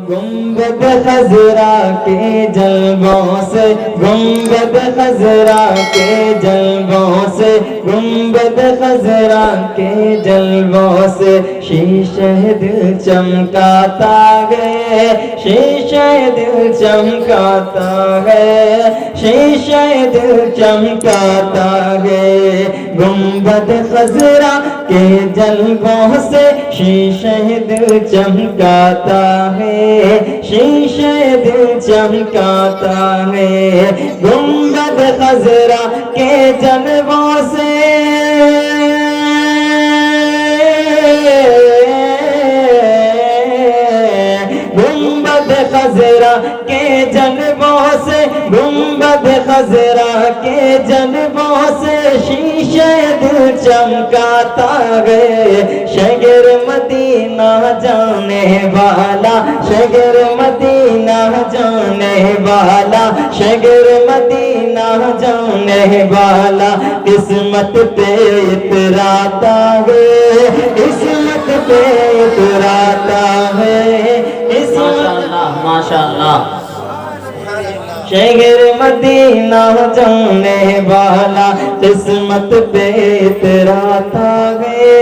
گنبد خضرا کے جلووں سے، گنبد خضرا کے جلووں سے، گنبد خضرا کے جلووں سے شیشہ دل چمکاتا ہے، شیشہ دل چمکاتا ہے، شیشہ دل چمکاتا ہے۔ گنبد خضرا کے جلووں سے شیشہ دل چمکاتا ہے، شیشہ دل چمکاتا ہے۔ گنبد خضرا کے جلووں سے، گنبد خضرا کے جلووں سے، گنبد خضرا کے جلووں سے شیشہ دل چمکاتا ہے۔ شگر مدینہ جانے والا، شگر مدینہ جانے والا، شگر مدینہ جانے والا قسمت پہ اتراتا ہے، قسمت پہ اتراتا ہے، ماشاءاللہ شگر مدینہ جانے والا قسمت پہ اتراتا ہے،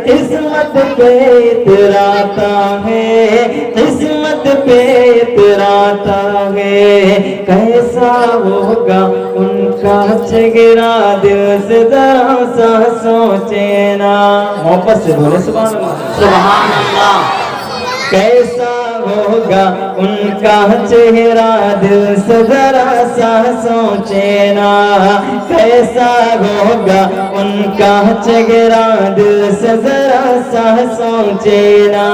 قسمت پہ اتراتا ہے، قسمت پہ اتراتا ہے۔ کیسا ہوگا ان کا چہرہ دل سے ذرا سا سوچے نا، محبت سے بولے سبحان اللہ، سبحان اللہ۔ کیسا ہوگا ان کا چہرہ دل سے ذرا سا سوچے نا، کیسا ہوگا ان کا چہرہ دل سے ذرا سا سوچے نا،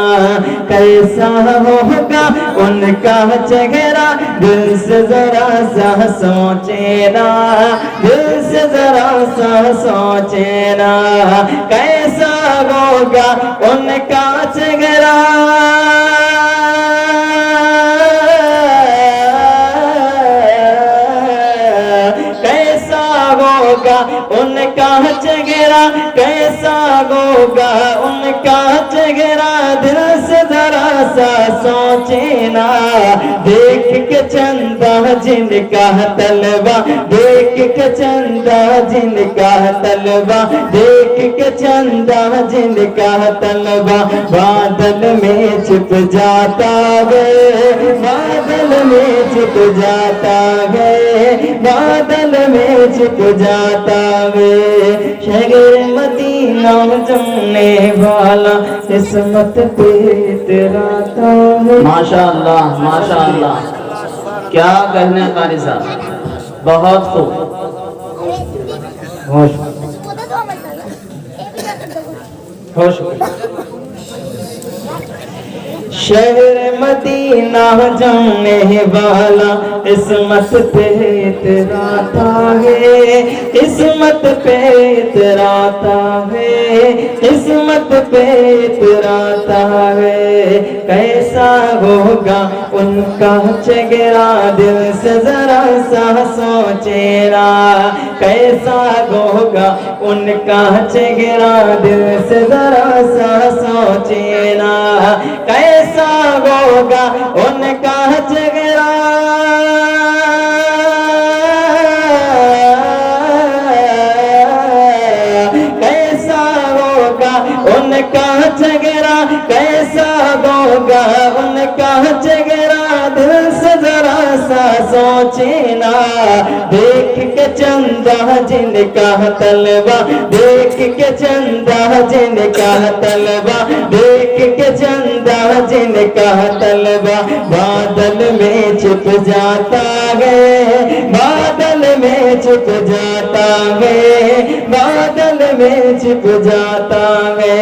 کیسا ہوگا ان کا چہرہ دل سے ذرا سا سوچے نا، دل سے ذرا سا سوچے نا، کیسا ہوگا ان کا چہرہ، کیسا ہوگا ان کا چہرہ، کیسا ہوگا ان کا چہرہ دل سے ذرا سا سوچے نا۔ دیکھ کے چندہ جن کا طلبہ، دیکھ کے چندہ جن کا طلبہ، دیکھ کے چندہ جن کا طلبہ بادل میں چھپ جاتا ہے، بادل میں چھپ جاتا ہے، بادل میں چھپ جاتا ہے۔ شہر مدینہ جانے والا قسمت پہ اتراتا ہے۔ ماشاءاللہ ماشاءاللہ، کیا کہنے قاری صاحب، بہت خوب۔ ہوش ہوش شہر مدینہ جانے والا قسمت پہ اتراتا ہے، قسمت پہ اتراتا ہے، قسمت پہ اتراتا ہے۔ کیسا ہوگا ان کا چہرہ دل سے ذرا سا سوچے نا، کیسا ہوگا ان کا چہرہ دل سے ذرا سا سوچے نا، کیسا ہوگا ان کا چہرہ، کیسا ہوگا ان کا چہرہ، کیسا ہوگا ان کا چہرہ دل سے ذرا سا سوچے نا۔ دیکھ کے چندہ جن کا طلبہ، دیکھ کے چندہ جن کا طلبہ، دیکھ کے چندہ جن کا طلبہ بادل میں چھپ جاتا ہے، بادل میں چھپ جاتا ہے، بادل میں چھپ جاتا ہے۔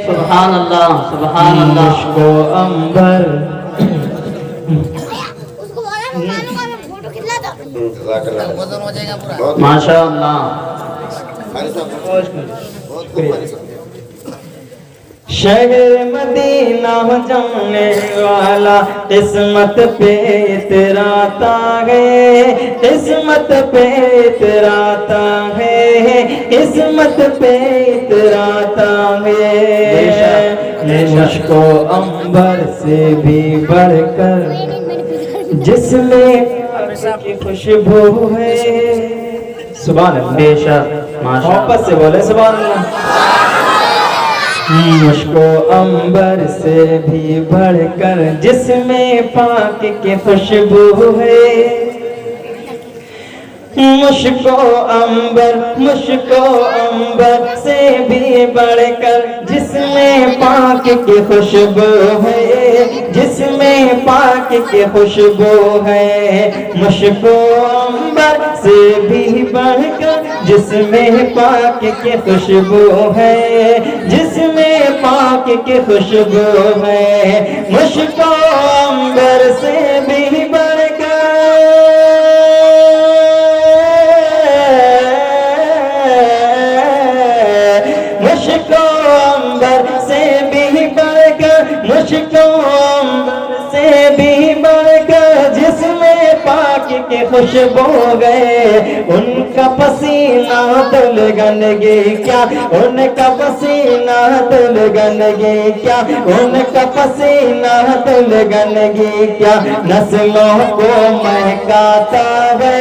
سبحان اللہ سبحان اللہ۔ مشک و عنبر ماشاءاللہ۔ شہر مدینہ جانے والا قسمت پہ اتراتا ہے، قسمت پہ اتراتا ہے، قسمت پہ اتراتا ہے۔ مشک و عنبر سے بھی بڑھ کر جس میں کی خوشبو ہے۔ سبحان اللہ، بے شک ماشاء محبت سے بولے سبحان اللہ۔ مشک و عنبر سے بھی بڑھ کر جس میں پاک کی خوشبو ہے۔ مشک و عنبر، مشک و عنبر سے بھی بڑھ کر جس میں پاک کی خوشبو ہے، جس میں پاک کی خوشبو ہے۔ مشک و عنبر سے بھی بڑھ کر جس میں پاک کی خوشبو ہے، جس میں پاک کی خوشبو ہے۔ مشک و عنبر سے بھی بڑھ کر مشک و عنبر سے بھی بڑھ کر، مشک و عنبر سے بھی بڑھ کر جس میں پاک کی خوشبو گئے، ان کا پسینہ دل گندگی کیا، ان کا پسینہ دل گندگی کیا، ان کا پسینہ دل گندگی کیا، نسلوں کو مہکاتا ہے،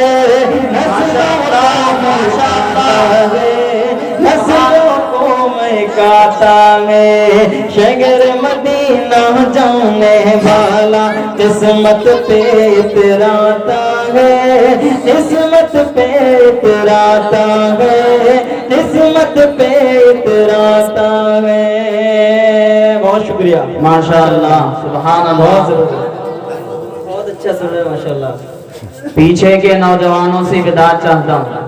نسلوں کو مہکاتا ہے، نسلوں کو مہکاتا ہے۔ شہر مدینہ جانے والا قسمت پہ اتراتا ہے، قسمت پہ اتراتا ہے، قسمت پہ اتراتا ہے۔ بہت شکریہ، ماشاء اللہ، سبحان بہت اللہ۔ زبردست، بہت اچھا سن رہے ہیں ماشاء اللہ۔ پیچھے کے نوجوانوں سے وداع چاہتا ہوں۔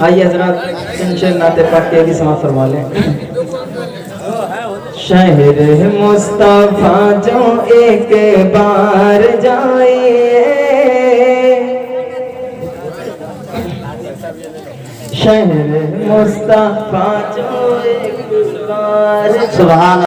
آئیے حضرات انشاء نعت پاک کے بھی سماعت فرما لیں۔ شہر مصطفیٰ جو ایک بار جائے، شہر مصطفیٰ جو ایک بار سبحان